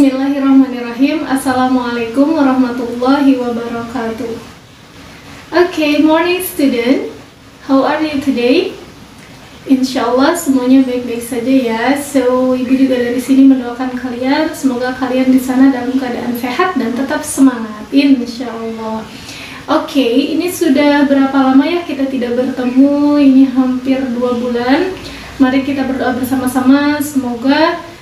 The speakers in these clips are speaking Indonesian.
Bismillahirrahmanirrahim. Assalamualaikum warahmatullahi wabarakatuh. Okay, morning student. How are you today? Insyaallah semuanya baik-baik saja ya. So, ibu juga dari sini mendoakan kalian, semoga kalian di sana dalam keadaan sehat dan tetap semangat. Insyaallah. Okay, ini sudah berapa lama ya kita tidak bertemu? Ini hampir 2 bulan. Mari kita berdoa bersama-sama. Semoga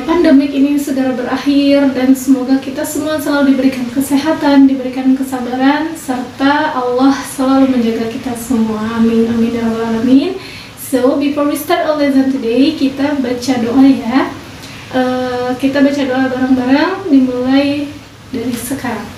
pandemik ini segera berakhir dan semoga kita semua selalu diberikan kesehatan, diberikan kesabaran, serta Allah selalu menjaga kita semua. Amin, amin ya rabbal alamin. So before we start our lesson today, kita baca doa ya. Kita baca doa bareng-bareng, dimulai dari sekarang.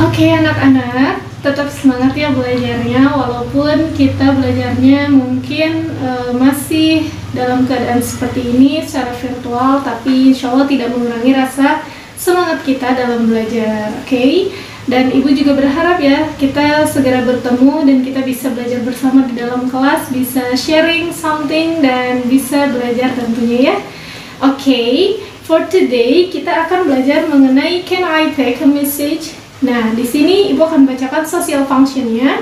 Oke anak-anak, tetap semangat ya belajarnya, walaupun kita belajarnya mungkin masih dalam keadaan seperti ini secara virtual, tapi insya Allah tidak mengurangi rasa semangat kita dalam belajar. Oke? Dan ibu juga berharap ya kita segera bertemu dan kita bisa belajar bersama di dalam kelas, bisa sharing something dan bisa belajar tentunya ya. Oke, for today kita akan belajar mengenai can I take a message. Nah, di sini ibu akan bacakan social functionnya.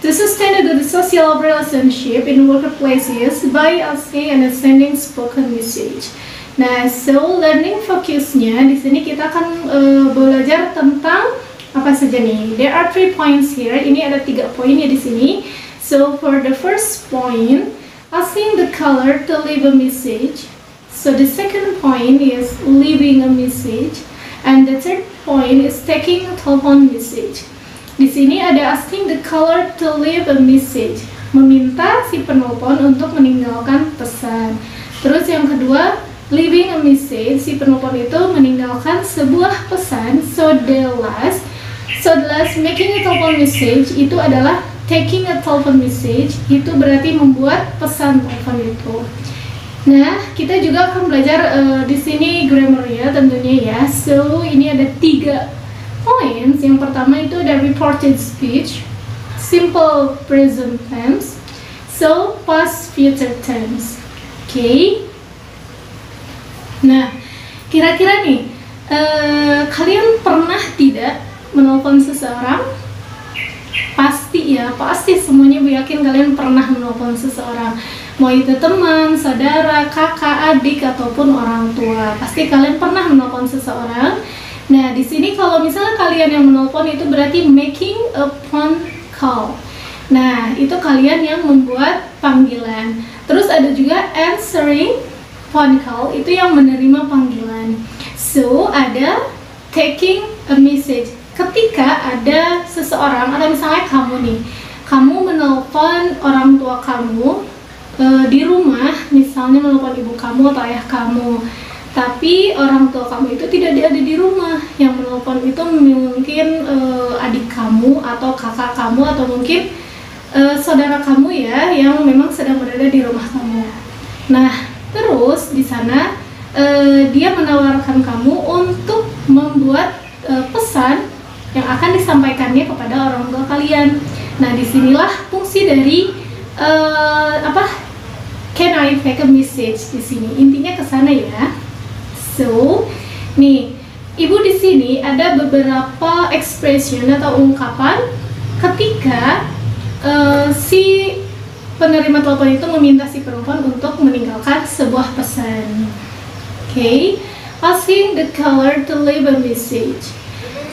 To sustain a good social relationship in workplaces by asking and sending spoken message. Nah, so learning fokusnya di sini kita akan belajar tentang apa saja nih? There are 3 points here. Ini ada 3 poin ya di sini. So for the first point, asking the caller to leave a message. So the second point is leaving a message. And the third point is taking a telephone message. Di sini ada asking the caller to leave a message, meminta si penelpon untuk meninggalkan pesan. Terus yang kedua, leaving a message, si penelpon itu meninggalkan sebuah pesan. So the last making a telephone message itu adalah taking a telephone message, itu berarti membuat pesan telepon itu. Nah, kita juga akan belajar di sini grammar-nya tentunya ya. So, ini ada 3 points. Yang pertama itu ada reported speech, simple present tense, so past future tense. Oke. Nah, kira-kira nih, kalian pernah tidak menelpon seseorang? Pasti ya, pasti semuanya bu yakin kalian pernah menelpon seseorang. Mau itu teman, saudara, kakak, adik, ataupun orang tua. Pasti kalian pernah menelpon seseorang. Nah, di sini kalau misalnya kalian yang menelpon itu berarti making a phone call. Nah, itu kalian yang membuat panggilan. Terus ada juga answering phone call, itu yang menerima panggilan. So, ada taking a message. Ketika ada seseorang, atau misalnya kamu nih, kamu menelpon orang tua kamu di rumah, misalnya menelpon ibu kamu atau ayah kamu, tapi orang tua kamu itu tidak ada di rumah. Yang menelpon itu mungkin adik kamu atau kakak kamu atau mungkin saudara kamu ya, yang memang sedang berada di rumah kamu. Nah, terus di sana dia menawarkan kamu untuk membuat pesan yang akan disampaikannya kepada orang tua kalian. Nah, disinilah fungsi dari can I take a message di sini. Intinya ke sana ya. So, nih, ibu di sini ada beberapa expression atau ungkapan ketika si penerima telepon itu meminta si perempuan untuk meninggalkan sebuah pesan. Okay, asking the caller to leave a message.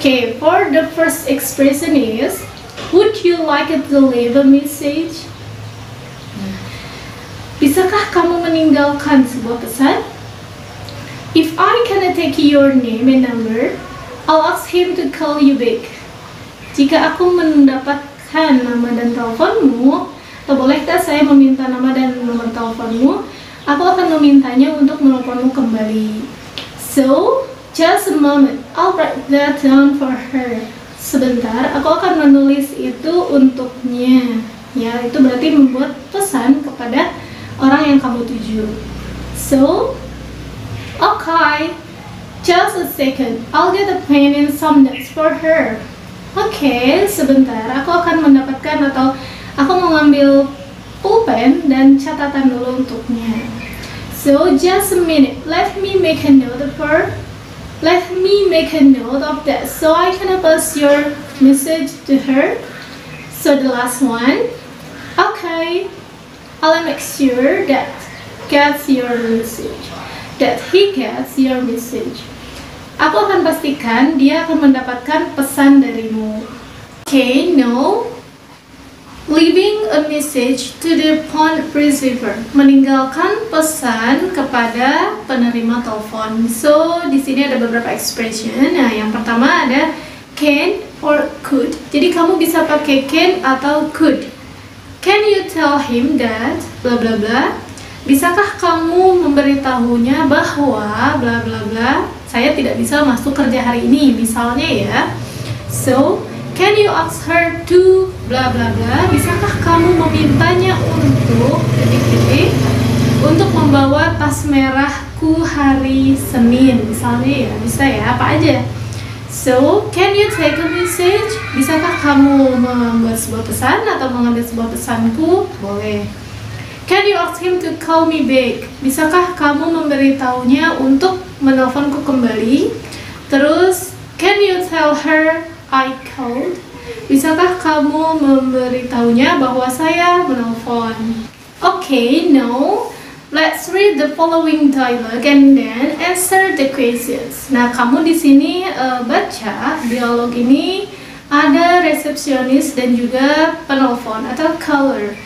Okay, for the first expression is, would you like to leave a message? Bisakah kamu meninggalkan sebuah pesan? If I can take your name and number, I'll ask him to call you back. Jika aku mendapatkan nama dan teleponmu, atau bolehkah saya meminta nama dan nomor teleponmu, aku akan memintanya untuk menelponmu kembali. So, just a moment, I'll write that down for her. Sebentar, aku akan menulis itu untuknya. Ya, itu berarti membuat pesan kepada orang yang kamu tuju. So, okay, Just a second, I'll get a pen and some notes for her. Oke, sebentar, aku akan mendapatkan atau aku mau ngambil pulpen dan catatan dulu untuknya. So, just a minute, let me make a note of her. Let me make a note of that so I can pass your message to her. So, the last one. Okay, I'll make sure that gets your message. That he gets your message. Aku akan pastikan dia akan mendapatkan pesan darimu. Okay, no. Leaving a message to the phone receiver. Meninggalkan pesan kepada penerima telepon. So, di sini ada beberapa expression. Nah, yang pertama ada can or could. Jadi kamu bisa pakai can atau could. Can you tell him that bla bla bla? Bisakah kamu memberitahunya bahwa bla bla bla? Saya tidak bisa masuk kerja hari ini, misalnya ya. So, can you ask her to bla bla bla? Bisakah kamu memintanya untuk titik-titik untuk membawa tas merahku hari Senin, misalnya ya, bisa ya, apa aja. So, can you take a message? Bisakah kamu membuat sebuah pesan atau mengambil sebuah pesanku? Boleh. Can you ask him to call me back? Bisakah kamu memberitahunya untuk menelponku kembali? Terus, can you tell her I called? Bisakah kamu memberitahunya bahwa saya menelpon? Okay, no. Let's read the following dialogue and then answer the questions. Nah, kamu di sini baca dialog ini, ada resepsionis dan juga penelpon atau caller.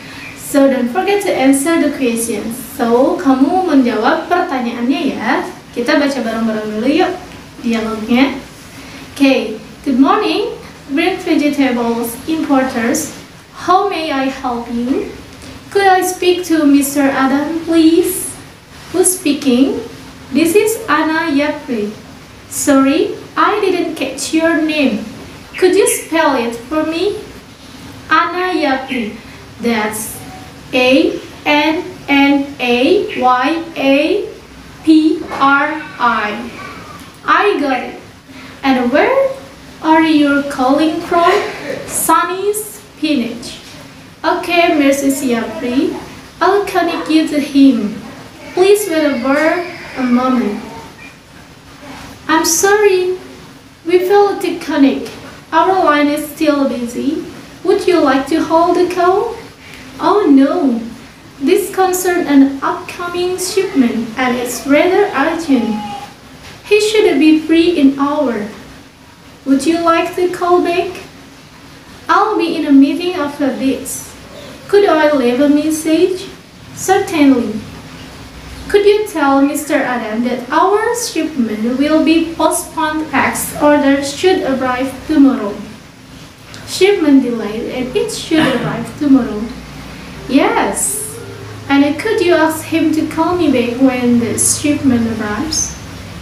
So don't forget to answer the questions. So kamu menjawab pertanyaannya ya. Kita baca bareng-bareng dulu yuk dialognya. Okay, good morning, green vegetables importers. How may I help you? Could I speak to Mr. Adam, please? Who's speaking? This is Anna Yapri. Sorry, I didn't catch your name. Could you spell it for me? Anna Yapri. That's ANNAYAPRI. I got it. And where are you calling from? Sunny Spinach. Okay, Mrs. Yapri. I'll connect you to him. Please wait a moment. I'm sorry. We failed to connect. Our line is still busy. Would you like to hold the call? Oh no, this concerns an upcoming shipment and it's rather urgent. He should be free in an hour. Would you like to call back? I'll be in a meeting after this. Could I leave a message? Certainly. Could you tell Mr. Adam that our shipment will be postponed? X order should arrive tomorrow. Shipment delayed and it should arrive tomorrow. Yes. And could you ask him to call me back when the shipment arrives?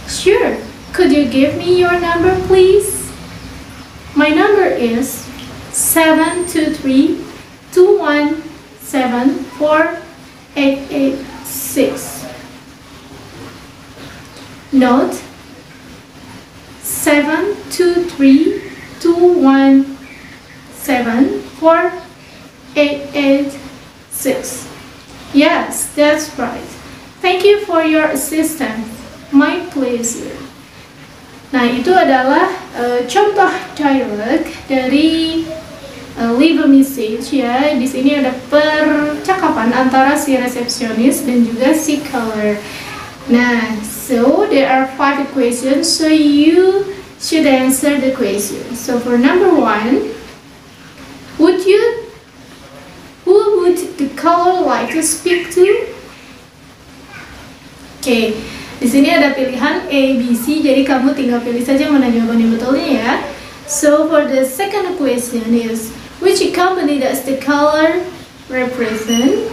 Sure. Could you give me your number, please? My number is 723-217-4886. Note 723-217-4886. Yes, that's right. Thank you for your assistance. My pleasure. Nah, itu adalah contoh dialog dari leave a message ya. Di sini ada percakapan antara si resepsionis dan juga si caller. Nah, so there are 5 questions, so you should answer the question. So for number 1, who would the caller like to speak to? Oke, di sini ada pilihan A, B, C, jadi kamu tinggal pilih saja mana jawaban yang betulnya ya. So for the second question is, which company does the caller represent?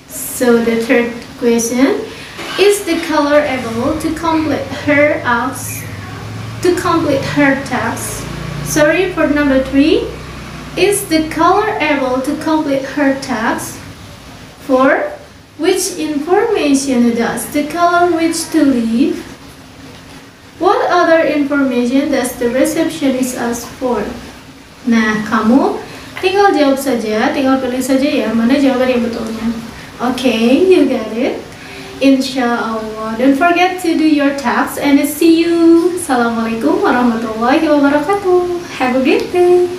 So the third question, is the caller able to complete her task? Sorry, for number 3, is the caller able to complete her task? 4, which information does the caller wish to leave? What other information does the receptionist ask for? Nah, kamu tinggal jawab saja, tinggal pilih saja ya mana jawaban yang betulnya. Okay, you got it. Insyaallah. Don't forget to do your tasks and see you. Assalamualaikum warahmatullahi wabarakatuh. Have a great day.